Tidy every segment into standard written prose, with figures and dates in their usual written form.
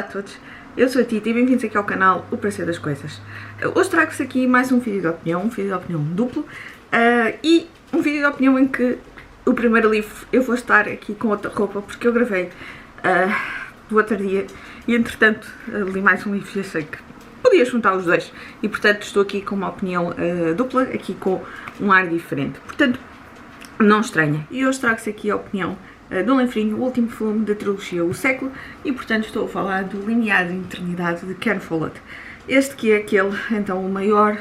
a todos, eu sou a Tita e bem-vindos aqui ao canal O Prazer das Coisas. Hoje trago-vos aqui mais um vídeo de opinião duplo e um vídeo de opinião em que o primeiro livro eu vou estar aqui com outra roupa porque eu gravei do outro dia e entretanto li mais um livro e achei que podia juntar os dois e portanto estou aqui com uma opinião dupla, aqui com um ar diferente, portanto não estranha. E hoje trago-vos aqui a opinião do livrinho, o último filme da trilogia O Século, e portanto estou a falar do Limiar de Eternidade de Ken Follett. Este que é aquele, então, o maior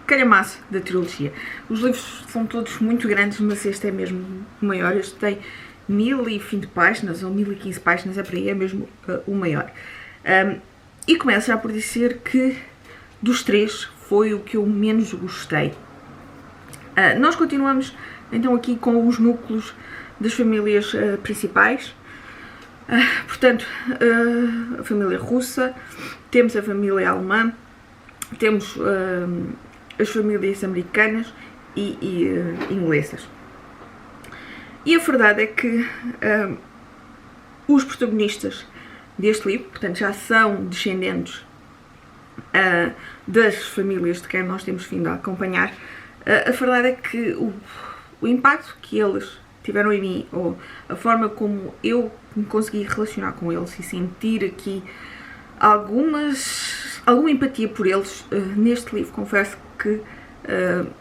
calhamaço da trilogia. Os livros são todos muito grandes, mas este é mesmo o maior. Este tem 1020 páginas, ou 1015 páginas, é para aí, é mesmo o maior. E começo já por dizer que dos três foi o que eu menos gostei. Nós continuamos então aqui com os núcleos das famílias principais, portanto, a família russa, temos a família alemã, temos as famílias americanas e inglesas. E a verdade é que os protagonistas deste livro, portanto, já são descendentes das famílias de quem nós temos vindo a acompanhar. A verdade é que o impacto que eles tiveram em mim, ou a forma como eu me consegui relacionar com eles e sentir aqui alguma empatia por eles, neste livro, confesso que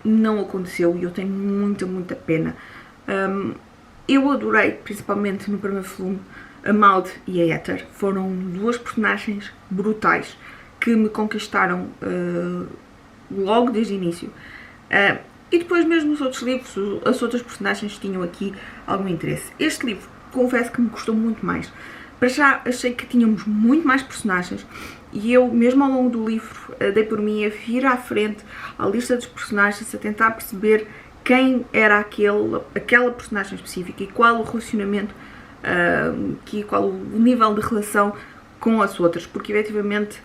não aconteceu e eu tenho muita pena. Eu adorei, principalmente no primeiro filme, a Maud e a Heather. Foram duas personagens brutais que me conquistaram logo desde o início. E depois mesmo os outros livros, as outras personagens tinham aqui algum interesse. Este livro, confesso que me custou muito mais. Para já achei que tínhamos muito mais personagens e eu, mesmo ao longo do livro, dei por mim a vir à frente à lista dos personagens, a tentar perceber quem era aquela personagem específica e qual o relacionamento, qual o nível de relação com as outras, porque efetivamente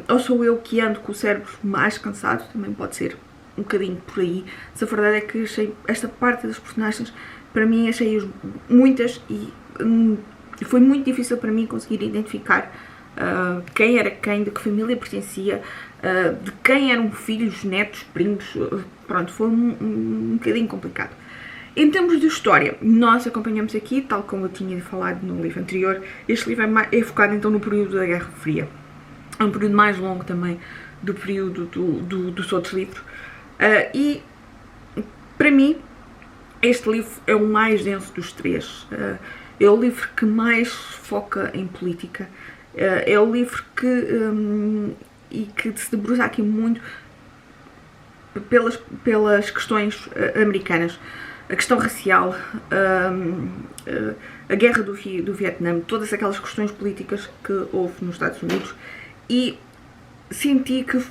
ou sou eu que ando com o cérebro mais cansado, também pode ser um bocadinho por aí, mas a verdade é que achei esta parte das personagens, para mim, achei-os muitas e foi muito difícil para mim conseguir identificar quem era quem, de que família pertencia, de quem eram filhos, netos, primos, pronto, foi um bocadinho complicado. Em termos de história, nós acompanhamos aqui, tal como eu tinha falado no livro anterior, este livro é focado então no período da Guerra Fria, é um período mais longo também do período dos outros livros. E para mim este livro é o mais denso dos três, é o livro que mais foca em política, é o livro que se debruça aqui muito pelas questões americanas, a questão racial, a guerra do Vietnã, todas aquelas questões políticas que houve nos Estados Unidos, e senti que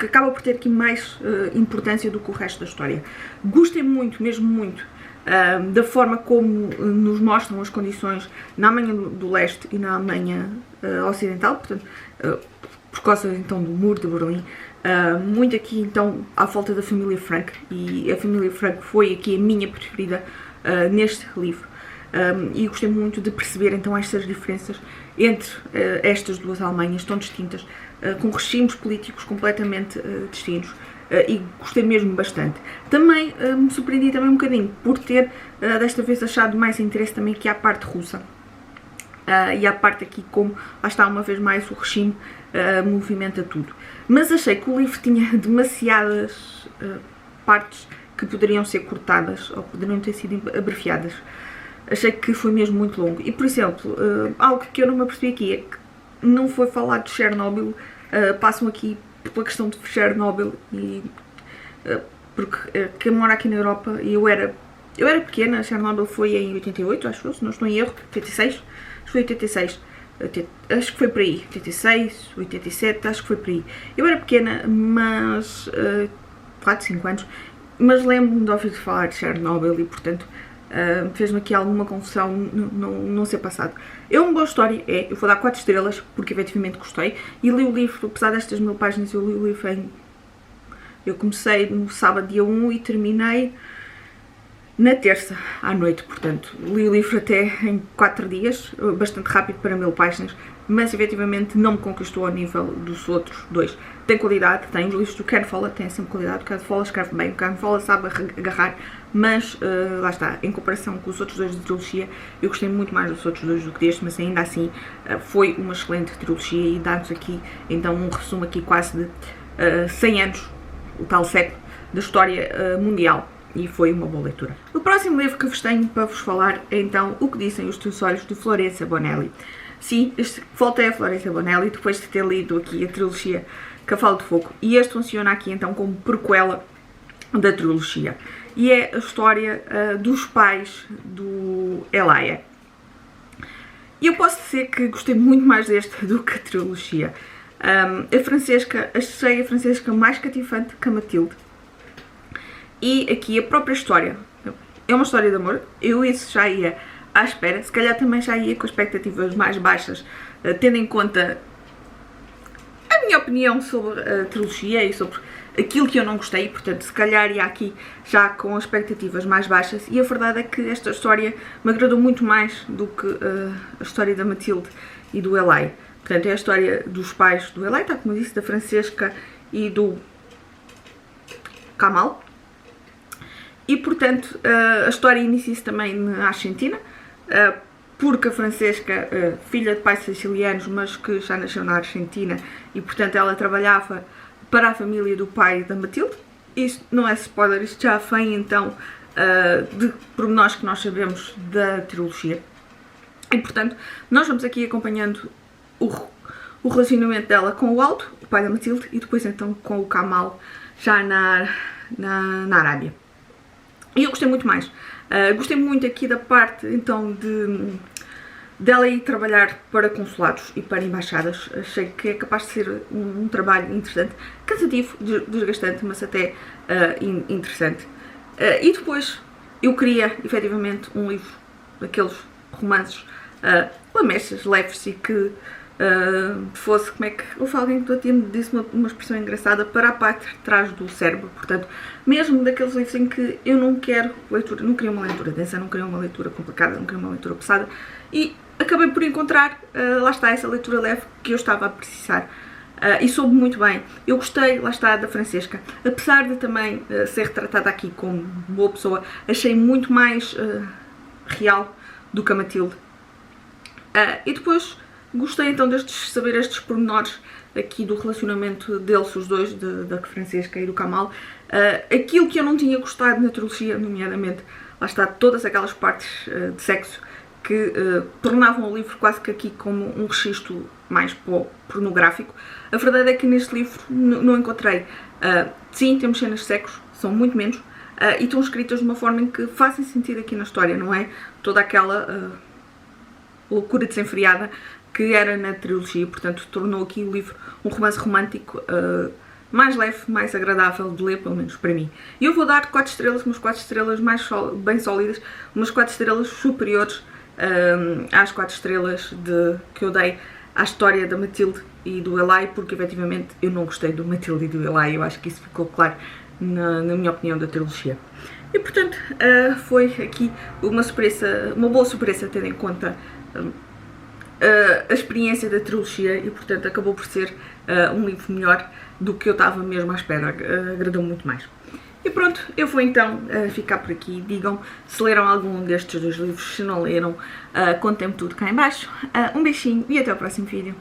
acaba por ter aqui mais importância do que o resto da história. Gostei muito, mesmo muito, da forma como nos mostram as condições na Alemanha do Leste e na Alemanha Ocidental, portanto, por causa então do Muro de Berlim. Muito aqui então à volta da família Frank, e a família Frank foi aqui a minha preferida neste livro. E gostei muito de perceber então estas diferenças entre estas duas Alemanhas tão distintas, com regimes políticos completamente distintos, e gostei mesmo bastante. Também me surpreendi também um bocadinho por ter desta vez achado mais interesse também aqui à parte russa, e à parte aqui como lá está uma vez mais o regime movimenta tudo. Mas achei que o livro tinha demasiadas partes que poderiam ser cortadas ou poderiam ter sido abreviadas. Achei que foi mesmo muito longo. E, por exemplo, algo que eu não me apercebi aqui é que não foi falado de Chernobyl. Passam aqui pela questão de Chernobyl, e porque quem mora aqui na Europa, e eu era pequena, Chernobyl foi em 88, acho eu, se não estou em erro, 86, acho que foi 86, acho que foi por aí, 86, 87, acho que foi por aí. Eu era pequena, mas 4, 5 anos, mas lembro-me de ouvir falar de Chernobyl e, portanto, fez-me aqui alguma confusão não ser passado. É uma boa história, eu vou dar 4 estrelas, porque efetivamente gostei, e li o livro, apesar destas 1000 páginas, eu li o livro eu comecei no sábado dia 1 e terminei na terça à noite, portanto, li o livro até em 4 dias, bastante rápido para 1000 páginas, mas efetivamente não me conquistou ao nível dos outros dois. Tem qualidade, tem os livros do Ken Follett, tem sempre qualidade, o Ken Follett escreve bem, o Ken Follett sabe agarrar, mas lá está, em comparação com os outros dois da trilogia, eu gostei muito mais dos outros dois do que deste, mas ainda assim foi uma excelente trilogia e dá-nos aqui então um resumo aqui quase de 100 anos, o tal século, da história mundial. E foi uma boa leitura. O próximo livro que vos tenho para vos falar é então O que Dizem os Teus Olhos, de Florenza Bonelli. Sim, voltei a Florenza Bonelli depois de ter lido aqui a trilogia Cavalo de Fogo, e este funciona aqui então como prequela da trilogia. E é a história dos pais do Elia. E eu posso dizer que gostei muito mais deste do que a trilogia. A Francesca, achei a Francesca mais cativante que a Matilde. E aqui a própria história é uma história de amor, eu isso já ia à espera, se calhar também já ia com expectativas mais baixas, tendo em conta a minha opinião sobre a trilogia e sobre aquilo que eu não gostei, portanto se calhar ia aqui já com expectativas mais baixas, e a verdade é que esta história me agradou muito mais do que a história da Matilde e do Elia. Portanto é a história dos pais do Elia, como eu disse, da Francesca e do Kamal. E, portanto, a história inicia-se também na Argentina, porque a Francesca, filha de pais sicilianos, mas que já nasceu na Argentina, e, portanto, ela trabalhava para a família do pai da Matilde. Isto não é spoiler, isto já vem, então, de pormenores que nós sabemos da trilogia. E, portanto, nós vamos aqui acompanhando o relacionamento dela com o Aldo, o pai da Matilde, e depois, então, com o Kamal, já na Arábia. E eu gostei muito mais. Gostei muito aqui da parte, então, dela ir trabalhar para consulados e para embaixadas. Achei que é capaz de ser um trabalho interessante, cansativo, desgastante, mas até interessante. E depois eu queria, efetivamente, um livro daqueles romances lamechas, leves e que fosse, como é que houve alguém que me disse uma expressão engraçada, para a parte de trás do cérebro, portanto, mesmo daqueles livros em que eu não quero leitura, não queria uma leitura densa, não queria uma leitura complicada, não queria uma leitura pesada, e acabei por encontrar, lá está, essa leitura leve que eu estava a precisar. E soube muito bem. Eu gostei, lá está, da Francesca, apesar de também ser retratada aqui como boa pessoa, achei muito mais real do que a Matilde. E depois gostei então de saber estes pormenores aqui do relacionamento deles, os dois, da Francesca e do Kamal. Aquilo que eu não tinha gostado na trilogia, nomeadamente, lá está, todas aquelas partes de sexo que tornavam o livro quase que aqui como um registro mais pornográfico. A verdade é que neste livro não encontrei. Sim, temos cenas de sexo, são muito menos, e estão escritas de uma forma em que fazem sentido aqui na história, não é toda aquela loucura desenfreada que era na trilogia. Portanto, tornou aqui o livro um romance romântico mais leve, mais agradável de ler, pelo menos para mim. E eu vou dar 4 estrelas, umas 4 estrelas bem sólidas, umas 4 estrelas superiores às 4 estrelas que eu dei à história da Matilde e do Elia, porque efetivamente eu não gostei do Matilde e do Elia. Eu acho que isso ficou claro na minha opinião da trilogia. E portanto foi aqui uma boa surpresa, tendo em conta a experiência da trilogia, e portanto acabou por ser um livro melhor do que eu estava mesmo à espera. Agradou muito mais. E pronto, eu vou então ficar por aqui. Digam se leram algum destes 2 livros, se não leram, contem-me tudo cá em baixo. Um beijinho e até o próximo vídeo.